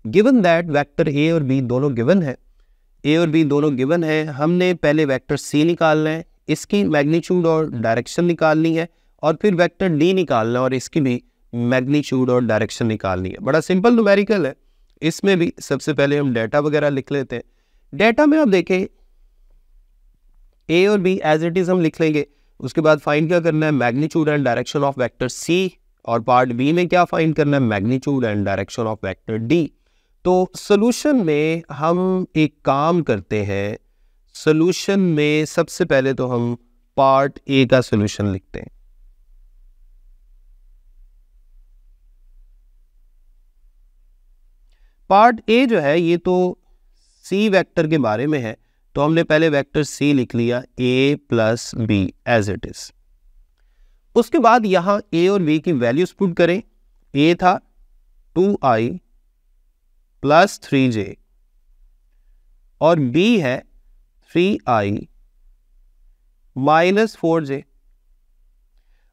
Given that vector A और B दोनों given है, ए और बी दोनों गिवन है, हमने पहले वेक्टर सी निकालना है, इसकी मैग्नीट्यूड और डायरेक्शन निकालनी है, और फिर वेक्टर डी निकालना है और इसकी भी मैग्नीट्यूड और डायरेक्शन निकालनी है। बड़ा सिंपल न्यूमेरिकल है। इसमें भी सबसे पहले हम डाटा वगैरह लिख लेते हैं। डाटा में आप देखें ए और बी एज इट इज हम लिख लेंगे, उसके बाद फाइंड क्या करना है, magnitude and direction of vector C, और पार्ट बी में क्या फाइंड करना है, magnitude and direction of vector D. तो सॉल्यूशन में हम एक काम करते हैं, सॉल्यूशन में सबसे पहले तो हम पार्ट ए का सॉल्यूशन लिखते हैं। पार्ट ए जो है ये तो सी वेक्टर के बारे में है, तो हमने पहले वेक्टर सी लिख लिया a plus B as it is. उसके बाद यहां a और b की वैल्यूज पुट करें। a था 2i प्लस 3j और b है 3i माइनस 4j।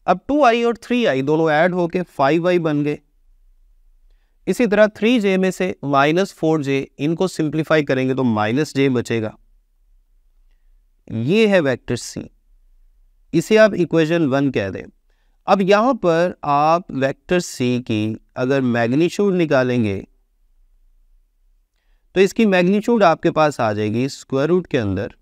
अब 2i और 3i दोनों ऐड होके 5i बन गए। इसी तरह 3j में से माइनस 4j, इनको सिंप्लीफाई करेंगे तो माइनस j बचेगा। ये है वेक्टर सी, इसे आप इक्वेशन 1 कह दें। अब यहां पर आप वेक्टर सी की अगर मैग्नीट्यूड निकालेंगे तो इसकी मैग्नीट्यूड आपके पास आ जाएगी स्क्वायर रूट के अंदर।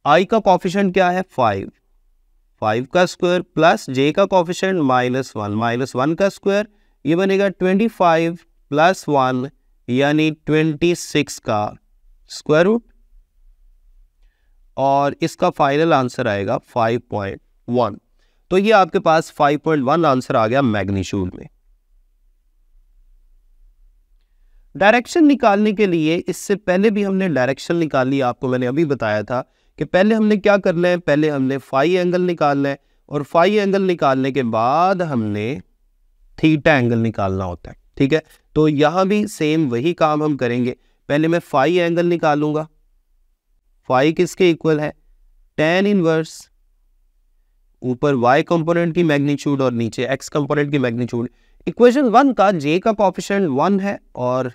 आई का कॉफिशिएंट क्या है 5 का स्क्वायर प्लस जे का कॉफिशिएंट -1 का स्क्वायर, ये बनेगा 25 प्लस 1 यानी 26 का स्क्वायर रूट, और इसका फाइनल आंसर आएगा 5.1। तो ये आपके पास 5.1 आंसर आ गया मैग्नीट्यूड में। डायरेक्शन निकालने के लिए इससे पहले भी हमने डायरेक्शन निकाली, आपको मैंने अभी बताया था कि पहले हमने क्या करना है, पहले हमने फाई एंगल निकालना है, और फाई एंगल निकालने के बाद हमने थीटा एंगल निकालना होता है। ठीक है, तो यहां भी सेम वही काम हम करेंगे। पहले मैं फाई एंगल निकालूंगा, फाई किसके इक्वल है, tan इनवर्स ऊपर y कंपोनेंट की मैग्नीट्यूड और नीचे x कंपोनेंट की मैग्नीट्यूड। इक्वेशन 1 का j का कॉफिशिएंट 1 है और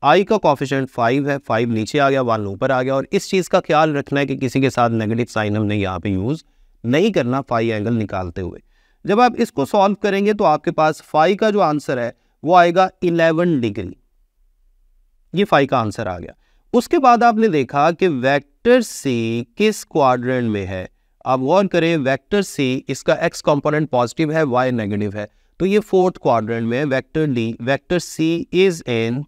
i का कॉफिशिएंट 5 है, 5 नीचे आ गया 1 ऊपर आ गया। और इस चीज़ का ख्याल रखना है कि किसी के साथ नेगेटिव साइन हमने यहाँ पे यूज़ नहीं करना फाई एंगल निकालते हुए। जब आप इसको सॉल्व करेंगे तो आपके पास फाई का जो आंसर है वो आएगा 11 डिग्री, ये फाई का आंसर आ गया। उसके बाद आपने देखा कि वेक्टर सी किस क्वाड्रेंट में है। आप गौर करें, वेक्टर सी इसका x कंपोनेंट पॉजिटिव है, y नेगेटिव है, तो ये फोर्थ क्वाड्रेंट में है। Vector D, vector C is in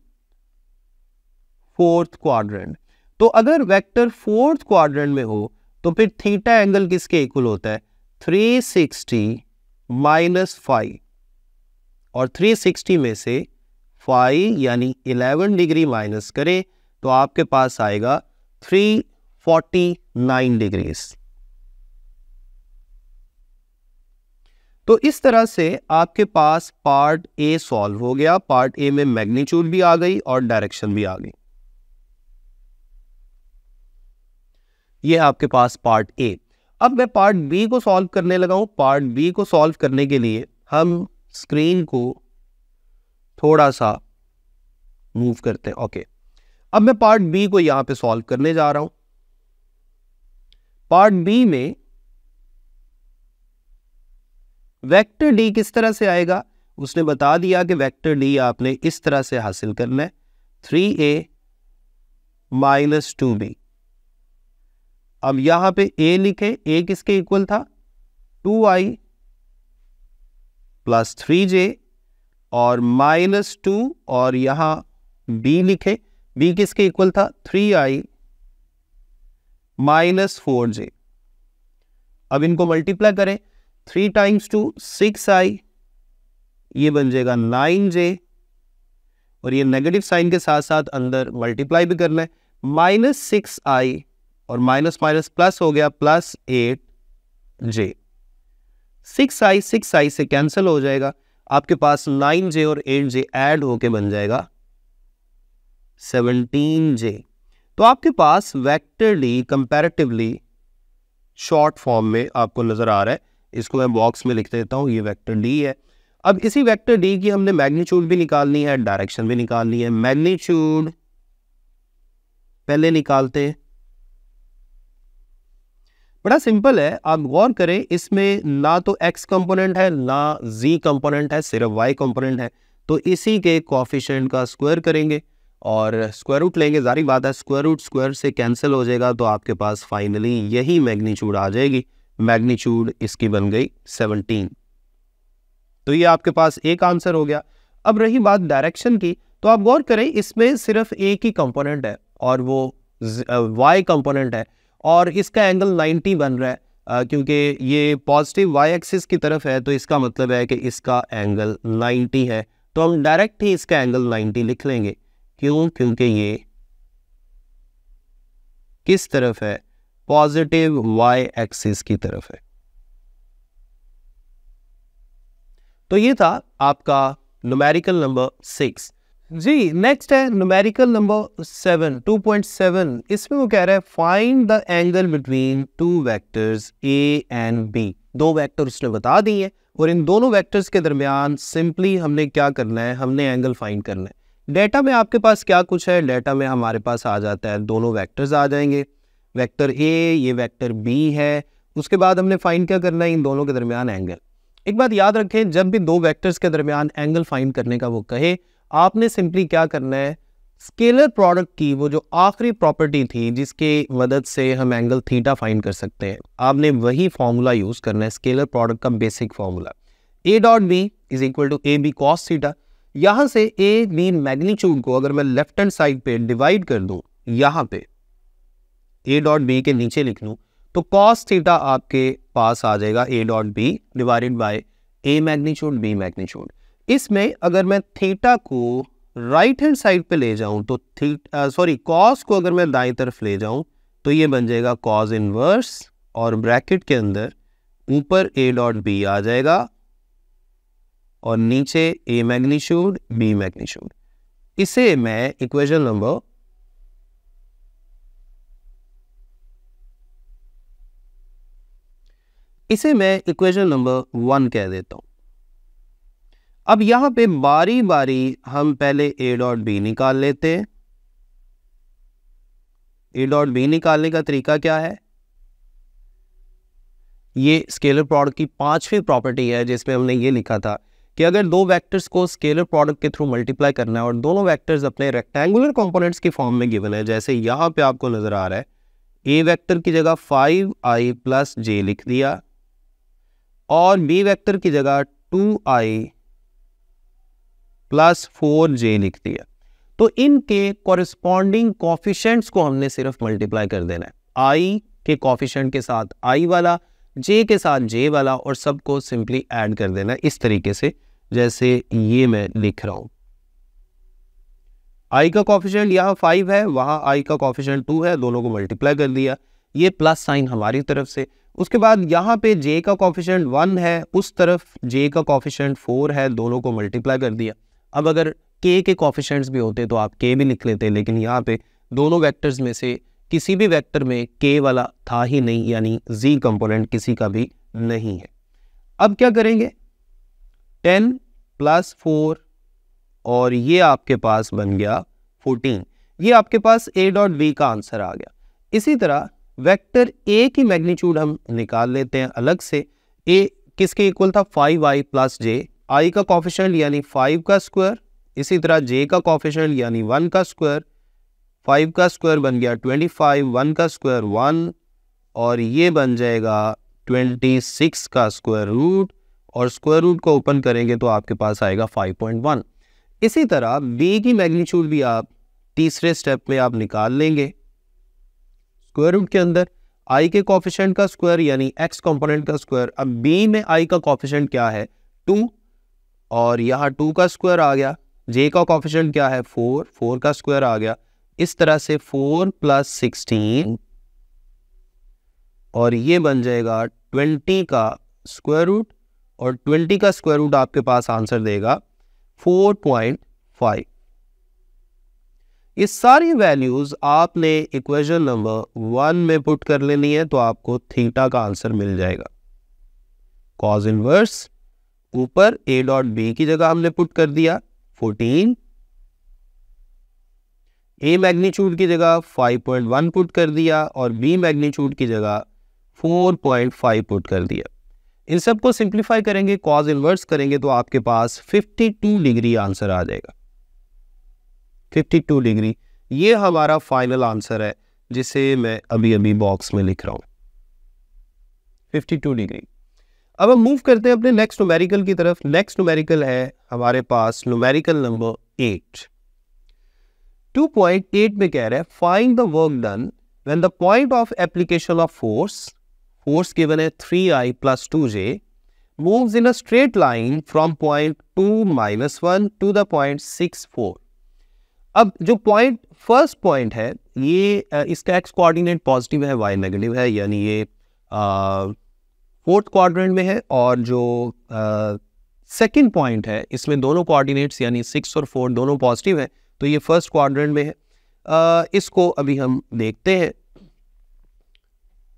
fourth quadrant. तो अगर वेक्टर फोर्थ क्वाड्रेंट में हो तो फिर थीटा एंगल किसके इक्वल होता है, 360 माइनस 5, और 360 में से 5 यानी 11 डिग्री माइनस करें तो आपके पास आएगा 349 डिग्रीज। तो इस तरह से आपके पास पार्ट ए सॉल्व हो गया। पार्ट ए में मैग्नीट्यूड भी आ गई और डायरेक्शन भी आ गई। ये आपके पास पार्ट ए। अब मैं पार्ट बी को सॉल्व करने लगा हूं। पार्ट बी को सॉल्व करने के लिए हम स्क्रीन को थोड़ा सा मूव करते हैं। ओके, अब मैं पार्ट बी को यहां पे सॉल्व करने जा रहा हूं। पार्ट बी में वेक्टर डी किस तरह से आएगा, उसने बता दिया कि वेक्टर डी आपने इस तरह से हासिल करना है, 3a माइनस 2b। अब यहां पे a लिखे, a किसके इक्वल था, 2i प्लस 3j और माइनस 2, और यहां b लिखे, b किसके इक्वल था, 3i माइनस 4j। अब इनको मल्टीप्लाई करें, 3 टाइम्स 2 6i, ये बन जाएगा 9j, और ये नेगेटिव साइन के साथ साथ अंदर मल्टीप्लाई भी करना है, माइनस 6i और माइनस माइनस प्लस हो गया, प्लस 8j। 6i से कैंसिल हो जाएगा, आपके पास 9j और 8j ऐड होके बन जाएगा 17j। तो आपके पास vector D comparatively short form में आपको नजर आ रहा है। इसको मैं बॉक्स में लिख देता हूं, ये वेक्टर डी है। अब इसी वेक्टर डी की हमने मैग्नीट्यूड भी निकालनी है, डायरेक्शन भी निकालनी है। मैग्नीट्यूड पहले निकालते हैं, बड़ा सिंपल है, आप गौर करें, इसमें ना तो x कंपोनेंट है ना z कंपोनेंट है, सिर्फ y कंपोनेंट है। तो इसी के कोफिशिएंट का स्क्वायर करेंगे और स्क्वायर रूट लेंगे। जारी बात है, स्क्वायर रूट स्क्वायर से कैंसिल हो जाएगा, तो आपके पास फाइनली यही मैग्नीट्यूड आ जाएगी। मैग्नीट्यूड इसकी बन गई 17। तो ये आपके पास एक आंसर हो गया। अब रही बात डायरेक्शन की, तो आप गौर करें, इसमें सिर्फ एक ही कंपोनेंट है और वो y कंपोनेंट है, और इसका एंगल 90 बन रहा है, क्योंकि ये पॉजिटिव y एक्सिस की तरफ है, तो इसका मतलब है कि इसका एंगल 90 है। तो हम डायरेक्ट ही इसका एंगल 90 लिख लेंगे। क्यों? क्योंकि ये किस तरफ है? पॉजिटिव y एक्सिस की तरफ है। तो ये था आपका न्यूमेरिकल नंबर 6 जी। नेक्स्ट है न्यूमेरिकल नंबर 7, 2.7। इसमें वो कह रहा है find the angle between two vectors A and B. दो वेक्टर उसने बता दिए हैं और इन दोनों वेक्टर्स के दरमियान सिंपली हमने क्या करना है, हमने एंगल फाइंड करना है। डेटा में आपके पास क्या कुछ है? डेटा में हमारे पास आ जाता है, दोनों वेक्टर्स आ जाएंगे, वेक्टर ए, ये वेक्टर बी है। उसके बाद हमने फाइंड क्या करना है, इन दोनों के दरमियान एंगल। एक बात याद रखें, जब भी दो वेक्टर्स के दरमियान एंगल फाइंड करने का वो कहे, आपने सिंपली क्या करना है, स्केलर प्रोडक्ट की वो जो आखिरी प्रॉपर्टी थी जिसके मदद से हम एंगल थीटा फाइंड कर सकते हैं, आपने वही फॉर्मूला यूज करना है, स्केलर प्रोडक्ट का basic formula. A dot B is equal to A B cos theta. यहां से ए बी मैग्नीट्यूड को अगर मैं लेफ्ट हैंड साइड पे डिवाइड कर दूं, यहां पे ए डॉट बी के नीचे लिख लूं, तो कॉस थीटा आपके पास आ जाएगा A dot B divided by A magnitude B magnitude. इसमें अगर मैं थीटा को राइट हैंड साइड पे ले जाऊं तो कॉस को अगर मैं दाईं तरफ ले जाऊं तो ये बन जाएगा कॉस इनवर्स, और ब्रैकेट के अंदर ऊपर ए डॉट बी आ जाएगा और नीचे ए मैग्नीट्यूड बी मैग्नीट्यूड। इसे मैं इक्वेशन नंबर इक्वेशन नंबर 1 कह देता हूं। अब यहां पे बारी बारी हम पहले ए डॉट बी निकाल लेते हैं। ए डॉट बी निकालने का तरीका क्या है? ये स्केलर प्रोडक्ट की 5वीं प्रॉपर्टी है, जिसमें हमने ये लिखा था कि अगर दो वेक्टर्स को स्केलर प्रोडक्ट के थ्रू मल्टीप्लाई करना है और दोनों वेक्टर्स अपने रेक्टेंगुलर कंपोनेंट्स की फॉर्म में गिवन है, जैसे यहां पे आपको नजर आ रहा है, ए वेक्टर की जगह 5i प्लस जे लिख दिया और बी वेक्टर की जगह 2i प्लस 4j लिख दिया। तो इनके कॉरेस्पॉन्डिंग कोफिशिएंट्स को हमने सिर्फ मल्टीप्लाई कर देना है, i के कोफिशिएंट के साथ i वाला, j के साथ j वाला, और सबको सिंपली ऐड कर देना है इस तरीके से जैसे ये मैं लिख रहा हूं। i का कोफिशिएंट यहाँ 5 है, वहां i का कोफिशिएंट 2 है, दोनों को मल्टीप्लाई कर दिया, ये प्लस साइन हमारी तरफ से। उसके बाद यहाँ पे j का कोफिशिएंट 1 है, उस तरफ j का कोफिशिएंट 4 है, दोनों को मल्टीप्लाई कर दिया। अब अगर k के कोफिशिएंट्स भी होते तो आप k भी लिख लेते, लेकिन यहाँ पे दोनों वेक्टर्स में से किसी भी वेक्टर में k वाला था ही नहीं, यानी z कंपोनेंट किसी का भी नहीं है। अब क्या करेंगे, 10 प्लस 4 और ये आपके पास बन गया 14। ये आपके पास a डॉट बी का आंसर आ गया। इसी तरह वेक्टर a की मैग्नीट्यूड हम निकाल लेते हैं अलग से। a किसके इक्वल था? 5i प्लस जे, i का कोफिशिएंट यानी 5 का स्क्वायर, इसी तरह j का कोफिशिएंट यानी 1 का स्क्वायर, 5 का स्क्वायर बन गया 25, 1 का स्क्वायर 1, और ये बन जाएगा 26 का स्क्वायर रूट, और स्क्वायर रूट को ओपन करेंगे तो आपके पास आएगा 5.1। इसी तरह b की मैग्नीट्यूड भी आप तीसरे स्टेप में आप निकाल लेंगे। स्क्वायर रूट के अंदर i के कोफिशिएंट का स्क्वायर यानी x कंपोनेंट का स्क्वायर। अब b में i का कोफिशिएंट क्या है? 2, और यहाँ 2 का स्क्वायर आ गया। j का कोफिशिएंट क्या है? 4, 4 का स्क्वायर आ गया। इस तरह से 4 प्लस 16, और ये बन जाएगा 20 का स्क्वायर रूट, और 20 का स्क्वायर रूट आपके पास आंसर देगा 4.5। ये सारी वैल्यूज आपने इक्वेशन नंबर 1 में पुट कर लेनी है, तो आपको थीटा का आंसर मिल जाएगा। कॉस इनवर्स ऊपर a डॉट b की जगह हमने पुट कर दिया 14, a मैग्नीट्यूड की जगह 5.1 पुट कर दिया और b मैग्नीट्यूड की जगह 4.5 पुट कर दिया। इन सब को सिंप्लीफाई करेंगे, कॉज इनवर्स करेंगे तो आपके पास 52 डिग्री आंसर आ जाएगा। 52 डिग्री ये हमारा फाइनल आंसर है जिसे मैं अभी अभी बॉक्स में लिख रहा हूं, 52 डिग्री। अब हम मूव करते हैं अपने नेक्स्ट न्यूमेरिकल की तरफ। नेक्स्ट न्यूमेरिकल है हमारे पास न्यूमेरिकल नंबर 8। 2.8 में कह रहा है find the work done when the point of application of force given है 3i plus 2j moves in a straight line from point 2 minus 1 to the point 6 4। अब जो पॉइंट फर्स्ट पॉइंट है ये इसका एक्स कोऑर्डिनेट पॉजिटिव है, Y negative है, यानी ये फोर्थ क्वाड्रेंट में है। और जो सेकंड पॉइंट है इसमें दोनों कोऑर्डिनेट्स यानी 6 और 4 दोनों पॉजिटिव है, तो ये फर्स्ट क्वाड्रेंट में है। इसको अभी हम देखते हैं।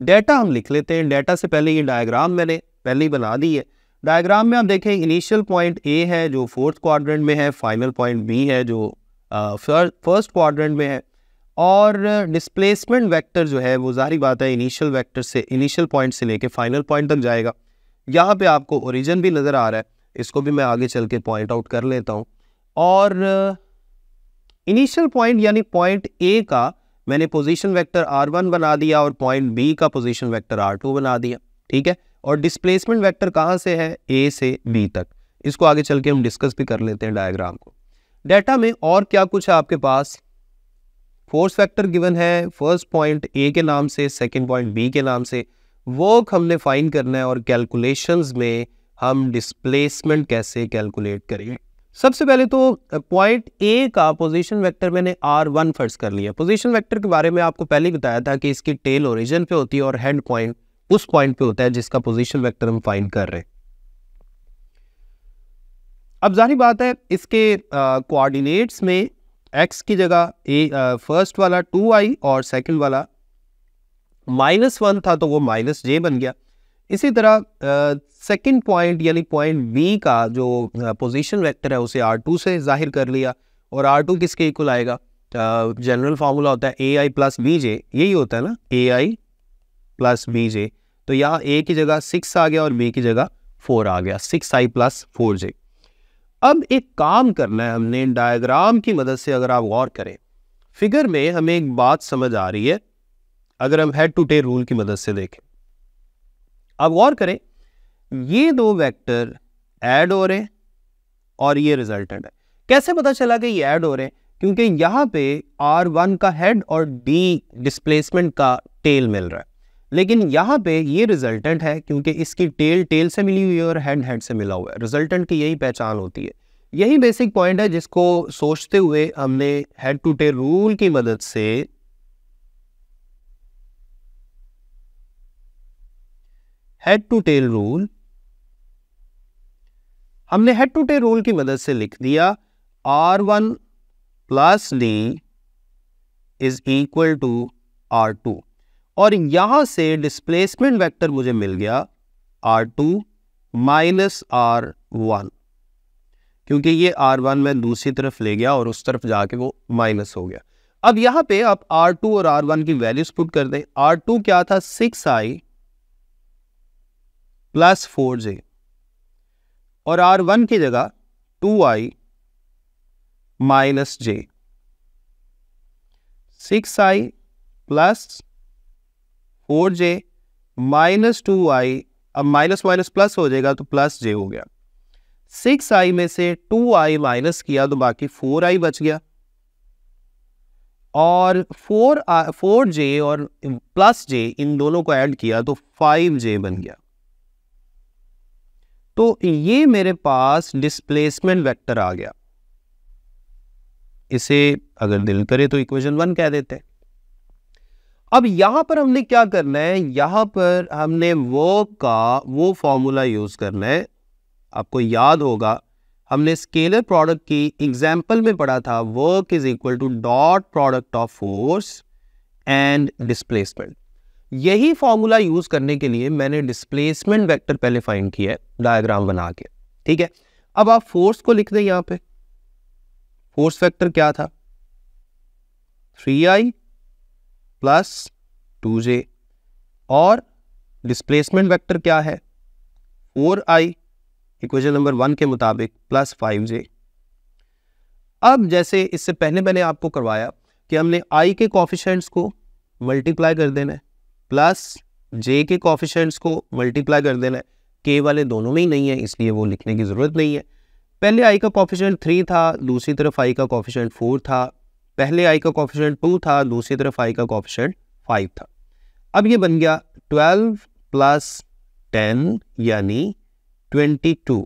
डेटा हम लिख लेते हैं। डेटा से पहले ये डायग्राम मैंने पहले ही बना दी है। डायग्राम में आप देखें इनिशियल पॉइंट ए है जो फोर्थ क्वाड्रेंट में है, फाइनल पॉइंट बी है जो फर्स्ट क्वाड्रेंट में है, और डिस्प्लेसमेंट वेक्टर जो है वो जारी बात है इनिशियल पॉइंट से लेके फाइनल पॉइंट तक जाएगा। यहाँ पे आपको ओरिजिन भी नज़र आ रहा है, इसको भी मैं आगे चल के पॉइंट आउट कर लेता हूँ। और इनिशियल पॉइंट यानी पॉइंट ए का मैंने पोजीशन वेक्टर r1 बना दिया और पॉइंट बी का पोजीशन वेक्टर r2 बना दिया, ठीक है। और डिस्प्लेसमेंट वेक्टर कहाँ से है, a से b तक। इसको आगे चल के हम डिस्कस भी कर लेते हैं डायग्राम को। डेटा में और क्या कुछ है आपके पास, फोर्स वेक्टर गिवन है फर्स्ट पॉइंट a के नाम से, सेकंड पॉइंट b के नाम से। वर्क हमने फाइंड करना है और कैलकुलेशंस में हम डिस्प्लेसमेंट कैसे कैलकुलेट करेंगे। सबसे पहले तो पॉइंट ए का पोजीशन वेक्टर मैंने r1 फर्स्ट कर लिया। पोजीशन वेक्टर के बारे में आपको पहले ही बताया था कि इसकी टेल ओरिजिन पे होती है और हेड पॉइंट उस पॉइंट पे होता है जिसका पोजीशन वेक्टर हम फाइंड कर रहे हैं। अब जाहिर बात है इसके कोऑर्डिनेट्स में x की जगह फर्स्ट वाला 2i और सेकंड वाला -1 था तो वो -j बन गया। इसी तरह सेकंड पॉइंट यानी पॉइंट बी का जो पोजीशन वेक्टर है उसे r2 से जाहिर कर लिया। और r2 किसके इक्वल आएगा, जनरल फार्मूला होता है ai प्लस bj, यही होता है ना, ai प्लस bj। तो यहाँ a की जगह 6 आ गया और b की जगह 4 आ गया, 6i प्लस 4j। अब एक काम करना है हमने डायग्राम की मदद से। अगर आप गौर करें फिगर में हमें एक बात समझ आ रही है, अगर हम हेड टू टेल रूल की मदद से देखें। अब गौर करें ये दो वेक्टर ऐड हो रहे हैं और ये रिजल्टेंट है। कैसे पता चला कि ये ऐड हो रहे हैं, क्योंकि यहाँ पे r1 का हेड और d डिस्प्लेसमेंट का टेल मिल रहा है, लेकिन यहाँ पे ये रिजल्टेंट है क्योंकि इसकी टेल से मिली हुई है और हेड से मिला हुआ है। रिजल्टेंट की यही पहचान होती है, यही बेसिक पॉइंट है जिसको सोचते हुए हमने हेड टू टेल रूल की मदद से हेड टू टेल रूल की मदद से लिख दिया r1 plus d is equal to r2। और यहां से डिस्प्लेसमेंट वेक्टर मुझे मिल गया r2 माइनस r1, क्योंकि ये r1 मैं दूसरी तरफ ले गया और उस तरफ जाके वो माइनस हो गया। अब यहां पे आप r2 और r1 की वैल्यूज पुट कर दें। r2 क्या था, 6i प्लस 4j, और r1 की जगह 2i minus j। 6i plus 4j minus 2i, अब माइनस माइनस प्लस हो जाएगा तो प्लस j हो गया। 6i में से 2i माइनस किया तो बाकी 4i बच गया, और 4j और प्लस j इन दोनों को ऐड किया तो 5j बन गया। तो ये मेरे पास डिस्प्लेसमेंट वेक्टर आ गया। इसे अगर दिल करे तो इक्वेशन 1 कह देते हैं। अब यहां पर हमने क्या करना है, यहां पर हमने वर्क का वो फॉर्मूला यूज करना है। आपको याद होगा हमने स्केलर प्रोडक्ट की एग्जाम्पल में पढ़ा था, work is equal to dot product of force and displacement. यही फॉर्मूला यूज करने के लिए मैंने डिस्प्लेसमेंट वेक्टर पहले फाइंड किया है डायग्राम बना के। ठीक है, अब आप फोर्स को लिख दें यहाँ पे। फोर्स वेक्टर क्या था, 3i प्लस 2j, और डिस्प्लेसमेंट वेक्टर क्या है, 4i इक्वेशन नंबर 1 के मुताबिक प्लस 5j। अब जैसे इससे पहले मैंने आपको करवाया कि हमने i के कोफिशिएंट्स को मल्टीप्लाई कर देना है, प्लस j के कोफिशिएंट्स को मल्टीप्लाई कर देना है। k वाले दोनों में ही नहीं है, इसलिए वो लिखने की ज़रूरत नहीं है। पहले i का कोफिशिएंट 3 था, दूसरी तरफ i का कोफिशिएंट 4 था। पहले i का कोफिशिएंट 2 था, दूसरी तरफ i का कोफिशिएंट 5 था। अब ये बन गया 12 प्लस 10 यानी 22।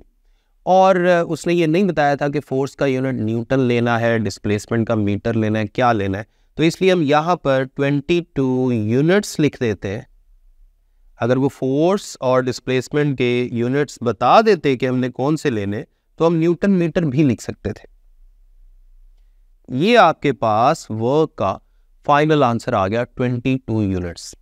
और उसने ये नहीं बताया था कि फोर्स का यूनिट न्यूटन लेना है, डिस्प्लेसमेंट का मीटर लेना है, क्या लेना है, तो इसलिए हम यहाँ पर 22 यूनिट्स लिख देते हैं। अगर वो फोर्स और डिस्प्लेसमेंट के यूनिट्स बता देते कि हमने कौन से लेने, तो हम न्यूटन मीटर भी लिख सकते थे। ये आपके पास वर्क का फाइनल आंसर आ गया 22 यूनिट्स।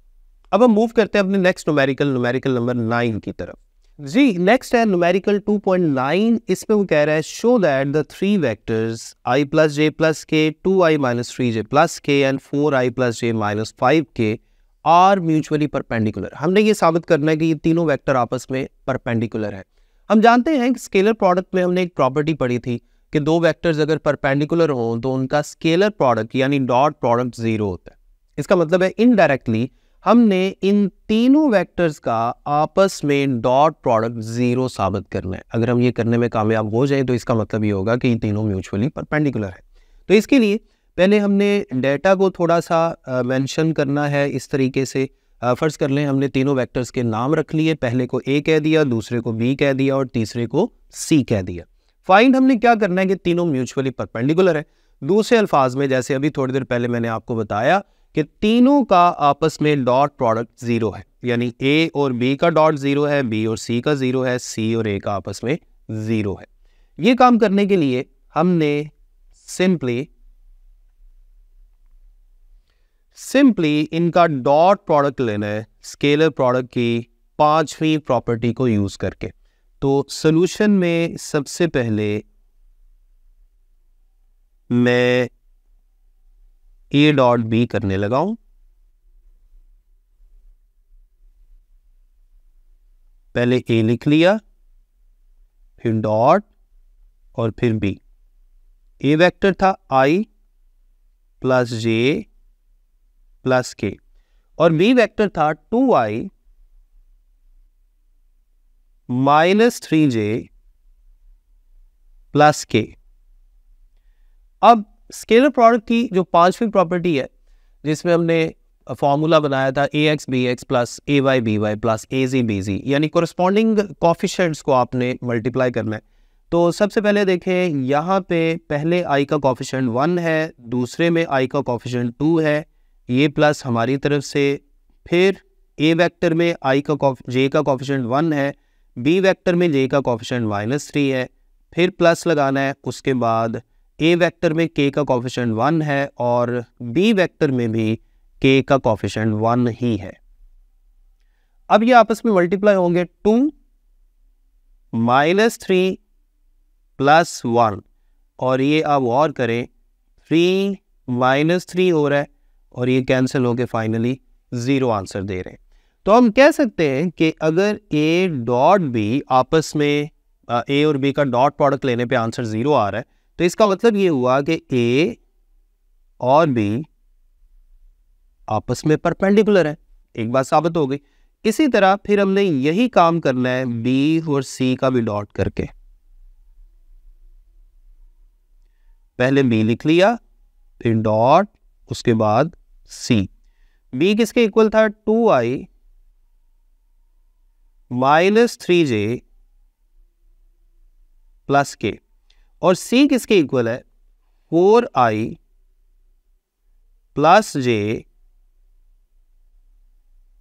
अब हम मूव करते हैं अपने नेक्स्ट न्यूमेरिकल नंबर 9 की तरफ। जी नेक्स्ट है न्यूमेरिकल 2.9। इसमें वो कह रहा है show that the 3 vectors i plus j plus k, 2i minus 3j plus k and 4i plus j minus 5k are mutually perpendicular. हमने ये साबित करना है कि ये तीनों वेक्टर आपस में परपेंडिकुलर है। हम जानते हैं कि स्केलर प्रोडक्ट में हमने एक प्रॉपर्टी पढ़ी थी कि दो वेक्टर्स अगर परपेंडिकुलर हों तो उनका स्केलर प्रोडक्ट यानी डॉट प्रोडक्ट 0 होता है। इसका मतलब है इनडायरेक्टली हमने इन तीनों वेक्टर्स का आपस में डॉट प्रोडक्ट 0 साबित करना है। अगर हम ये करने में कामयाब हो जाए तो इसका मतलब ये होगा कि ये तीनों म्यूचुअली परपेंडिकुलर है। तो इसके लिए पहले हमने डेटा को थोड़ा सा मेंशन करना है इस तरीके से। फर्ज कर लें हमने तीनों वेक्टर्स के नाम रख लिए, पहले को A कह दिया, दूसरे को B कह दिया और तीसरे को C कह दिया। फाइंड हमने क्या करना है कि तीनों म्यूचुअली परपेंडिकुलर है। दूसरे अल्फाज में जैसे अभी थोड़ी देर पहले मैंने आपको बताया कि तीनों का आपस में डॉट प्रोडक्ट 0 है, यानी A और B का डॉट 0 है, B और C का 0 है, C और A का आपस में 0 है। ये काम करने के लिए हमने सिंपली इनका डॉट प्रोडक्ट लेना है स्केलर प्रोडक्ट की 5वीं प्रॉपर्टी को यूज करके। तो सॉल्यूशन में सबसे पहले मैं A डॉट B करने लगा हूं। पहले A लिख लिया, फिर डॉट और फिर B। A वेक्टर था I plus J plus K और B वेक्टर था 2I minus 3J plus K। अब स्केलर प्रोडक्ट की जो 5वीं प्रॉपर्टी है जिसमें हमने फॉर्मूला बनाया था ax bx plus ay by plus az bz, यानी कोरस्पॉन्डिंग कोफिशिएंट्स को आपने मल्टीप्लाई करना है। तो सबसे पहले देखें यहाँ पे पहले i का कोफिशिएंट 1 है, दूसरे में i का कोफिशिएंट 2 है, ये प्लस हमारी तरफ से, फिर a वेक्टर में j का कोफिशिएंट 1 है, b वेक्टर में j का कोफिशिएंट माइनस 3 है, फिर प्लस लगाना है। उसके बाद a वेक्टर में k का कोफिशिएंट 1 है और b वेक्टर में भी k का कोफिशिएंट 1 ही है। अब ये आपस में मल्टीप्लाई होंगे, 2 माइनस 3 प्लस 1 और ये अब और करें 3 माइनस 3 हो रहा है और ये कैंसिल होके फाइनली 0 आंसर दे रहे हैं। तो हम कह सकते हैं कि अगर a डॉट b आपस में a और b का डॉट प्रोडक्ट लेने पे आंसर 0 आ रहा है, तो इसका मतलब ये हुआ कि a और b आपस में परपेंडिकुलर है। एक बात साबित हो गई। इसी तरह फिर हमने यही काम करना है b और c का भी डॉट करके। पहले b लिख लिया, फिर डॉट, उसके बाद c। b किसके इक्वल था, 2i minus 3j plus k और c किसके इक्वल है, 4i plus j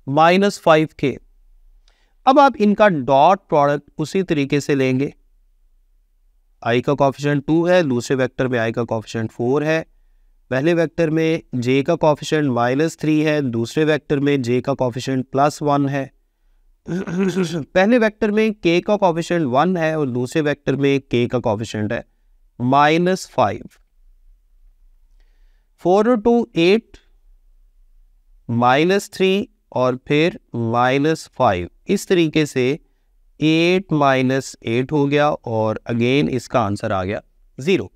minus 5k। अब आप इनका डॉट प्रोडक्ट उसी तरीके से लेंगे। i का कोफिशिएंट 2 है, दूसरे वेक्टर में i का कोफिशिएंट 4 है, पहले वेक्टर में j का कोफिशिएंट माइनस 3 है, दूसरे वेक्टर में j का कोफिशिएंट प्लस 1 है। पहले वेक्टर में k का कोफिशिएंट 1 है और दूसरे वेक्टर में k का कोफिशिएंट है -5। 4 और 2 8, -3 और फिर -5। इस तरीके से 8 -8 हो गया और अगेन इसका आंसर आ गया 0।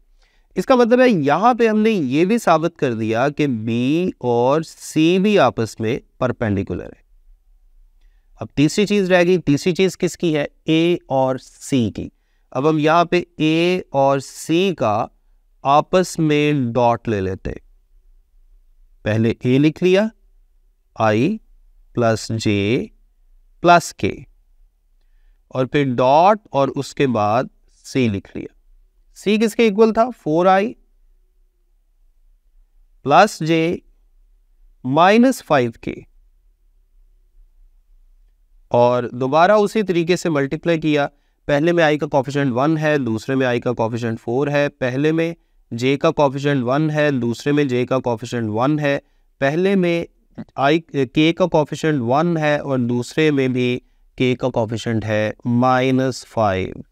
इसका मतलब है यहाँ पे हमने ये भी साबित कर दिया कि B और C भी आपस में परपेंडिकुलर है। अब तीसरी चीज रह गई। तीसरी चीज किसकी है? A और C की। अब हम यहाँ पे A और C का आपस में डॉट ले लेते हैं। पहले A लिख लिया I plus J plus K और फिर डॉट और उसके बाद C लिख लिया। C किसके इक्वल था? 4I plus J minus 5K और दोबारा उसी तरीके से मल्टीप्लाई किया। पहले में I का कोफिशिएंट 1 है, दूसरे में I का कोफिशिएंट 4 है। पहले में J का कोफिशिएंट 1 है, दूसरे में J का कोफिशिएंट 1 है। पहले में K का कोफिशिएंट 1 है और दूसरे में भी K का कोफिशिएंट है -5।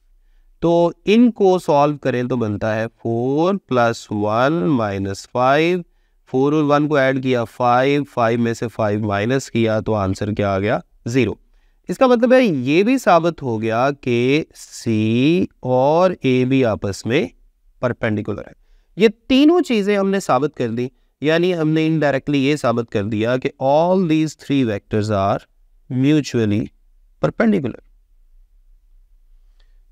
तो इनको सॉल्व करें तो बनता है 4 + 1 - 5। 4 और 1 को ऐड किया 5, 5 में से 5 माइनस किया तो आंसर क्या आ गया? 0। इसका मतलब है ये भी साबित हो गया कि C और A भी आपस में परपेंडिकुलर है। ये तीनों चीजें हमने साबित कर दी, यानी हमने इनडायरेक्टली ये साबित कर दिया कि all these 3 vectors are mutually perpendicular.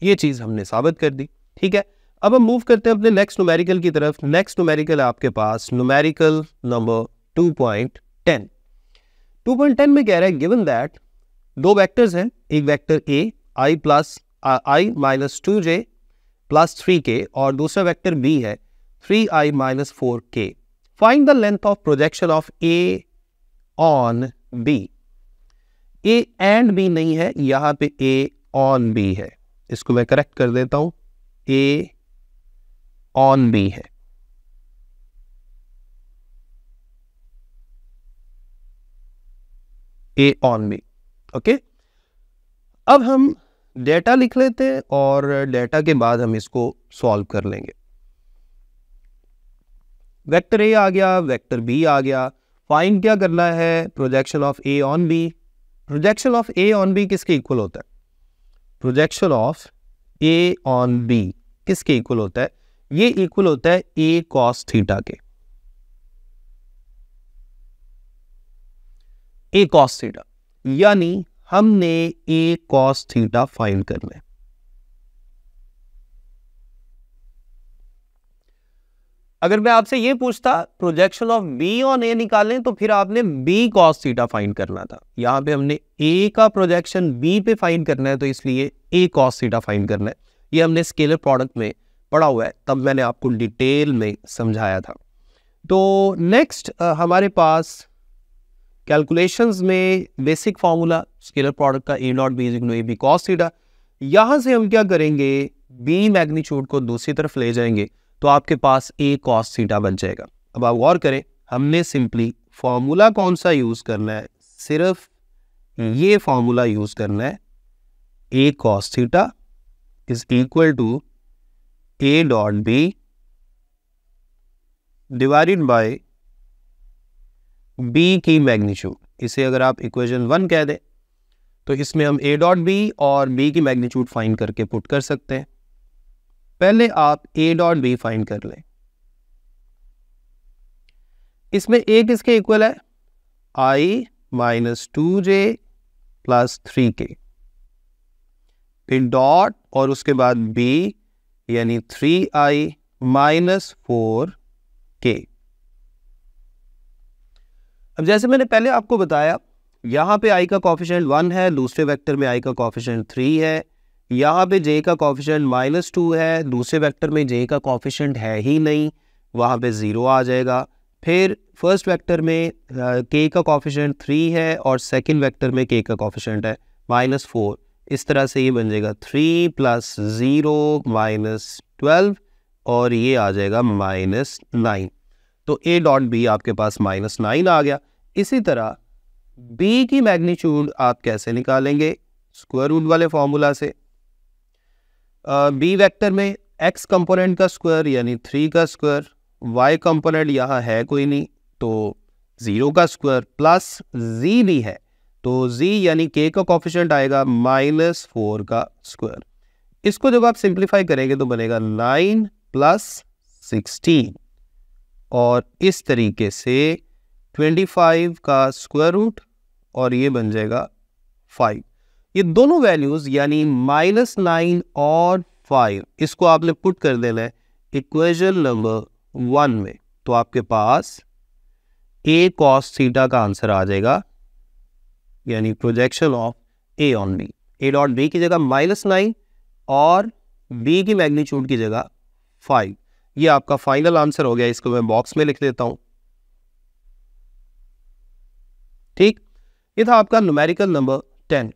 ये चीज हमने साबित कर दी। ठीक है, अब हम मूव करते हैं अपने नेक्स्ट न्यूमेरिकल की तरफ। नेक्स्ट न्यूमेरिकल है आपके पास न्यूमेरिकल नंबर 2.10। 2.10 में कह रहा है गिवन दैट दो वेक्टर्स हैं, एक vector A I - 2J + 3K और दूसरा वेक्टर B है 3I - 4K। Find the length of projection of A on B। A and B नहीं है, यहां पे A ऑन B है। इसको मैं करेक्ट कर देता हूं, A ऑन B है। A on B। ओके, अब हम डेटा लिख लेते हैं और डेटा के बाद हम इसको सॉल्व कर लेंगे। वेक्टर A आ गया, वेक्टर B आ गया। फाइंड क्या करना है? Projection of A on B। Projection of A on B किसके इक्वल होता है? Projection of A on B किसके इक्वल होता है? ये इक्वल होता है A cos थीटा के। A cos थीटा, यानी हमने A cos थीटा फाइंड करना है। अगर मैं आपसे ये पूछता projection of B on A निकालें तो फिर आपने B cos थीटा फाइंड करना था। यहां पे हमने A का प्रोजेक्शन B पे फाइंड करना है, तो इसलिए A cos थीटा फाइंड करना है। ये हमने स्केलर प्रोडक्ट में पढ़ा हुआ है, तब मैंने आपको डिटेल में समझाया था। तो नेक्स्ट हमारे पास कैलकुलेशंस में बेसिक फार्मूला स्केलर प्रोडक्ट का A0 B = AB cos theta. यहां से हम क्या करेंगे? B मैग्नीट्यूड को दूसरी तरफ ले जाएंगे तो आपके पास A cos थीटा बन जाएगा। अब आप गौर करें, हमने सिंपली फॉर्मूला कौन सा यूज करना है? सिर्फ ये फॉर्मूला यूज करना है, A cos theta = A.B divided by B की मैग्नीट्यूड। इसे अगर आप इक्वेशन 1 कह दें तो इसमें हम A.B और B की मैग्नीट्यूड फाइंड करके पुट कर सकते हैं। पहले आप A.B फाइंड कर लें। इसमें A किसके इक्वल है? I - 2J + 3K, फिर डॉट और उसके बाद B यानी 3I - 4K। अब जैसे मैंने पहले आपको बताया, यहां पे I का कोफिशिएंट 1 है, दूसरे वेक्टर में I का कोफिशिएंट 3 है। यहाँ पे J का कोफिशिएंट -2 है, दूसरे वेक्टर में J का कोफिशिएंट है ही नहीं, वहाँ पे 0 आ जाएगा। फिर फर्स्ट वेक्टर में K का कोफिशिएंट 3 है और सेकंड वेक्टर में K का कोफिशिएंट है -4। इस तरह से ये बन जाएगा 3 + 0 - 12 और ये आ जाएगा -9। तो A.B आपके पास -9 आ गया। इसी तरह बी की मैग्नीट्यूड आप कैसे निकालेंगे? स्क्वायर रूट वाले फॉर्मूला से। बी वेक्टर में एक्स कंपोनेंट का स्क्वायर यानी 3 का स्क्वायर, वाई कंपोनेंट यहाँ है कोई नहीं तो 0 का स्क्वायर, प्लस जी भी है तो z यानी k का कोफिशिएंट आएगा -4 का स्क्वायर। इसको जब आप सिंप्लीफाई करेंगे तो बनेगा 9 + 16 और इस तरीके से 25 का स्क्वायर रूट और ये बन जाएगा 5। ये दोनों वैल्यूज यानी -9 और 5 इसको आपने पुट कर देना है इक्वेशन नंबर 1 में, तो आपके पास a cos थीटा का आंसर आ जाएगा, यानी projection of a on b। a dot b की जगह -9 और b की मैग्नीट्यूड की जगह 5। ये आपका फाइनल आंसर हो गया। इसको मैं बॉक्स में लिख देता हूं। ठीक, ये था आपका न्यूमेरिकल नंबर 10।